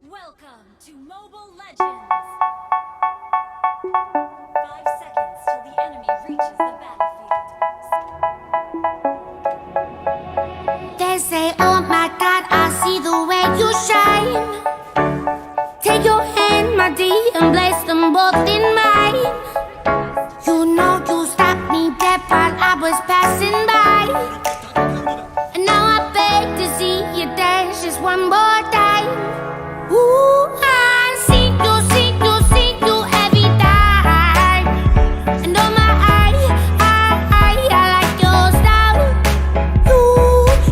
Welcome to Mobile Legends! 5 seconds till the enemy reaches the battlefield. They say, oh my God, I see the way you shine. Take your hand, my dear, and place them both in mine. You know you stopped me dead while I was passing by. And now I beg to see you dance just one more time. Ooh, I see you every time. And oh my, I like your style.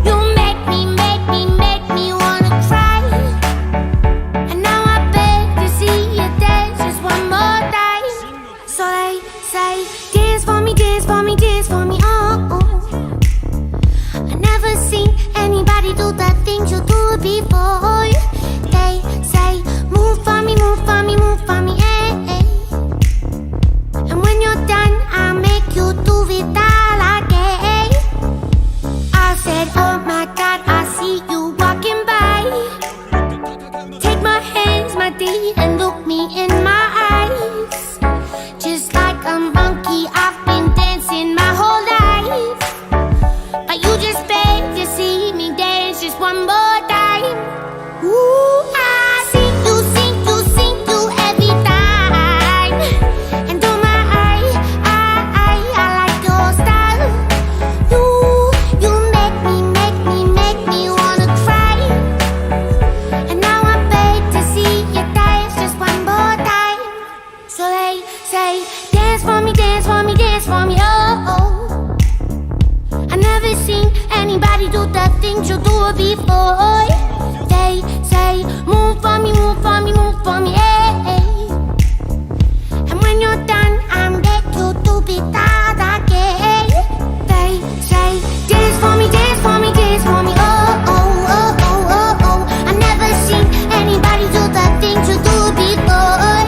You make me wanna cry. And now I beg to see you dance just one more time. So they say, dance for me, dance for me, dance for me, oh, oh. I never seen anybody do the things you do before. They say, move for me, move for me, move for me, eh, eh. And when you're done, I'll make you do it all again. I said, oh my God, I see you walking by. Take my hands, my dear, and look me in my eyes. Just like a monkey, I've been dancing my whole life. But you just beg to see me dance just one more time. Ooh, I see you every time. And oh my, I like your style. You make me wanna cry. And now I beg to see you dance just one more time. So they say, dance for me, dance for me, dance for me, oh, oh. I never seen anybody do the things you do before. They say, move for me, move for me, move for me, eh, eh. And when you're done, I'll make you do it all again. They say, dance for me, dance for me, dance for me, oh, oh, oh, oh, oh, oh. I never seen anybody do the things you do before.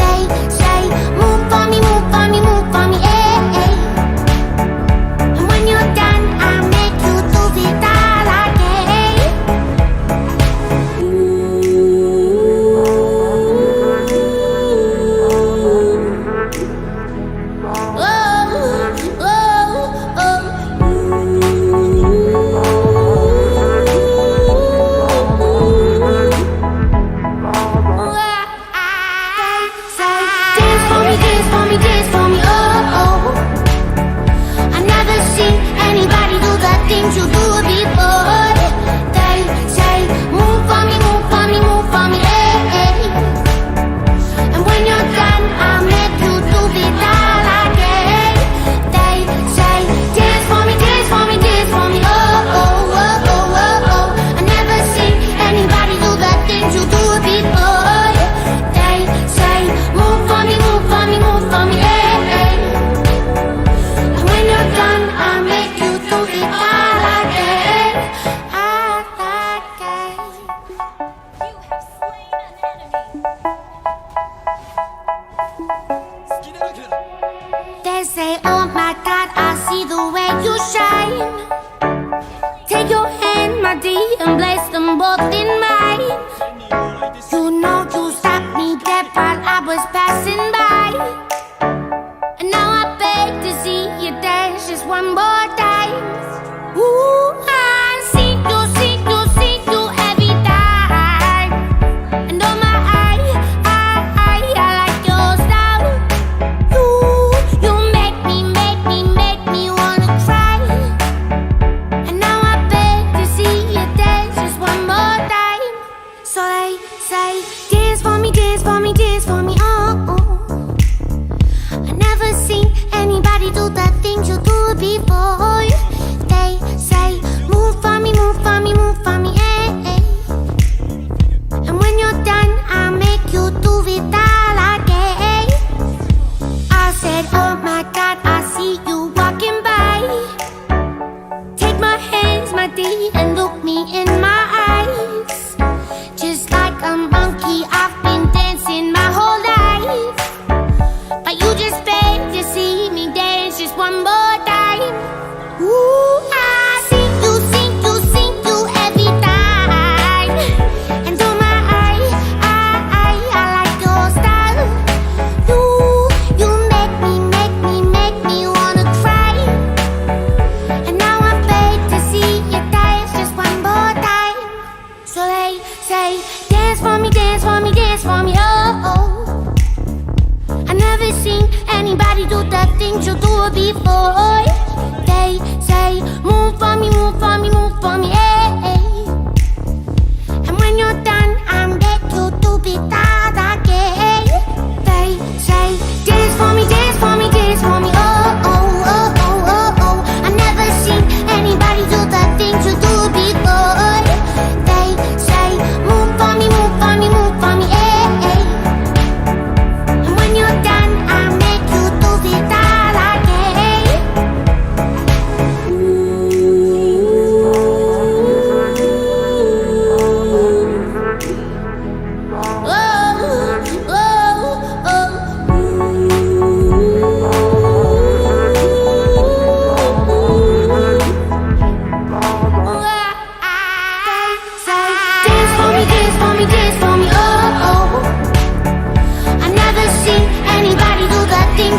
They say, move for me, move for me, move for me, eh, eh. And when you're done, I'll make you do it all again. Oh, oh, oh. Say, dance for me, dance for me, dance for me, oh, oh. I never seen anybody do the things you do before. They say, move for me, move for me, move for me, eh, eh. And when you're done, I'll make you do it all again. They say, dance for me, dance for me, dance for me, oh, oh, oh, oh, oh, oh. I never seen anybody do the things you do before. They say, move for me, move for me, move for me, eh, eh. And when you're done, I'll make you do it all again. You have slain an enemy! They say, oh my God, I see the way you shine. Take your hand, my dear, and place them both in mine. You know you stopped me dead while I was passing by. And now I beg to see you dance just one more time. Ooh, I see you every time. And oh my, I like your style. You make me wanna cry. And now I beg to see you dance just one more time. So they say, dance for me, dance for me, dance for me, oh, oh. I never seen anybody do the things you do before. They say, move for me, move for me, move for me, eh, eh. And when you're done, I'll make you do it all again. I said, oh my God, I see you walking by. Take my hands, my dear, and look me in my eyes. Just like a monkey, I've been dancing my whole life. But you just beg to see me dance just one more time. Ooh, I see you every time. And oh my, do it before. They say, move for me, move for me, move for me, eh. And when you're done, I'm back you to be that again. They say, dance for me, dance for me, dance for me, oh, oh, oh, oh, oh, oh. I've never seen anybody do the things you do before. They say, move for me, move for me, move for me, eh. And when you're done, I'll make you do it all again.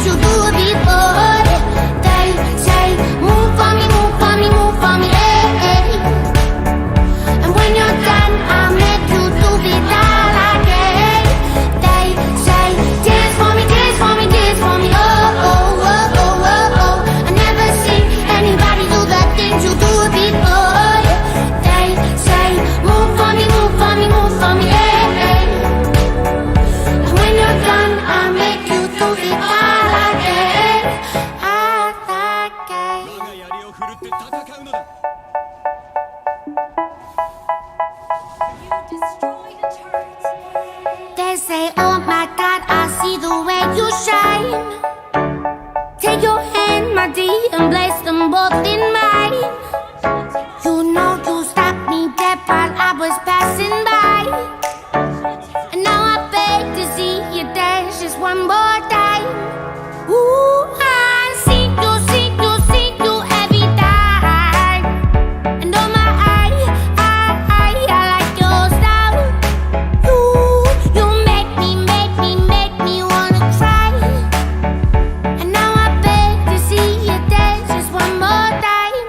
You do it before. They say, move for me, move for me, move for me, eh, eh. And when you're done, I'll make you do it all again. They say, dance for me, dance for me, dance for me, oh, oh, oh, oh, oh, oh. I never seen anybody do the things you do it before. They say, move for me, move for me, move for me, eh, eh. And when you're done, I'll make you do it all. Destroyed a turret. They say, oh my God, I see the way you shine. Take your hand, my dear, and place them both in mine. You know you stopped me dead while I was passing by. And now I beg to see you dance just one more time. Ooh, I see you every time. And oh my, I like your style. You make me wanna cry. And now I beg to see you dance just one more time.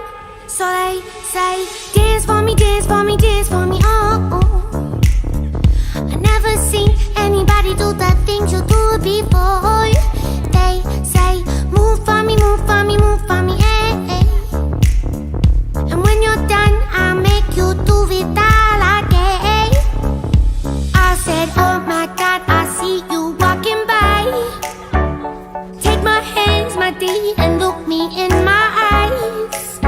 So they say, dance for me, dance for me, dance for me, oh, oh. I never seen anybody do the things you do before. They say, move for me, move for me, move for me, eh, eh. And when you're done, I'll make you do it all again. I said, oh my God, I see you walking by. Take my hands, my dear, and look me in my eyes.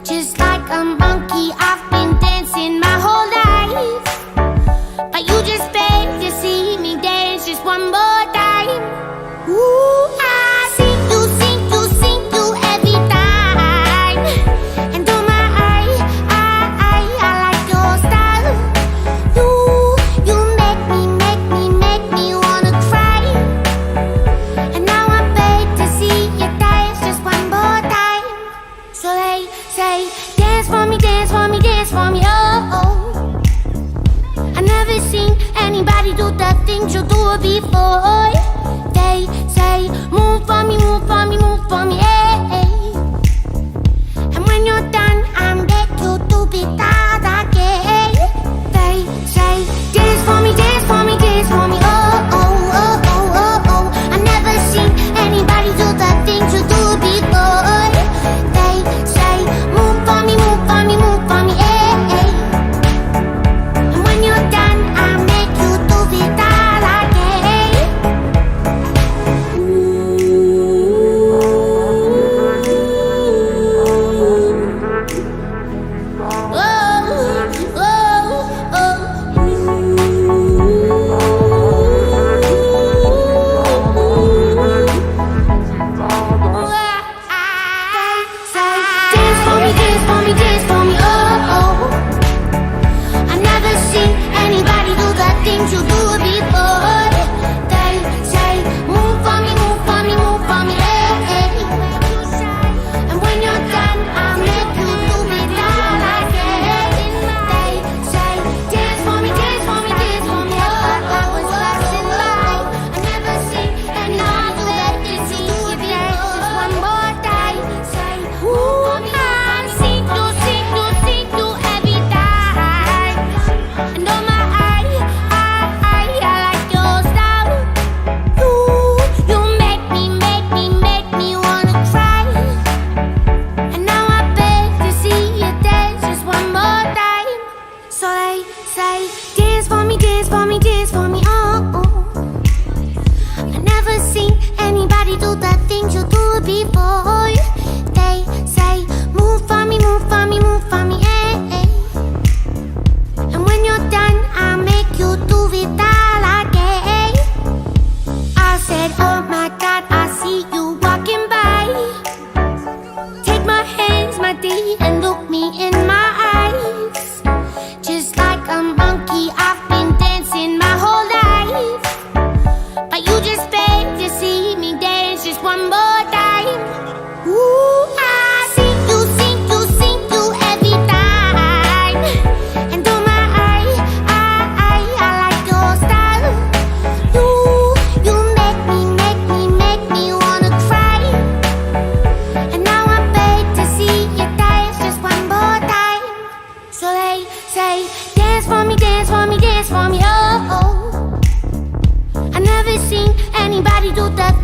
Just like a monkey, I've been dancing my whole life. But you just beg to see me dance just one more time. Ooh, I see you every time. And oh my, I like your style. You make me wanna cry. And now I beg to see you dance just one more time. So they say, dance for me, dance for me, dance for me, oh, oh. I never seen anybody do the things you do before. They say, move for me, move for me, move for me, eh, eh. And when you're done, I'm back you to be that again. They say, dance for me, dance for me, dance for me, oh, oh, oh, oh, oh, oh. I never seen anybody do the things you do before. They say, move for me, move for me, move for me, eh, eh. And when you're done, I'll make you do it all again. Ooh.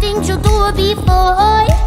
think you'll do it before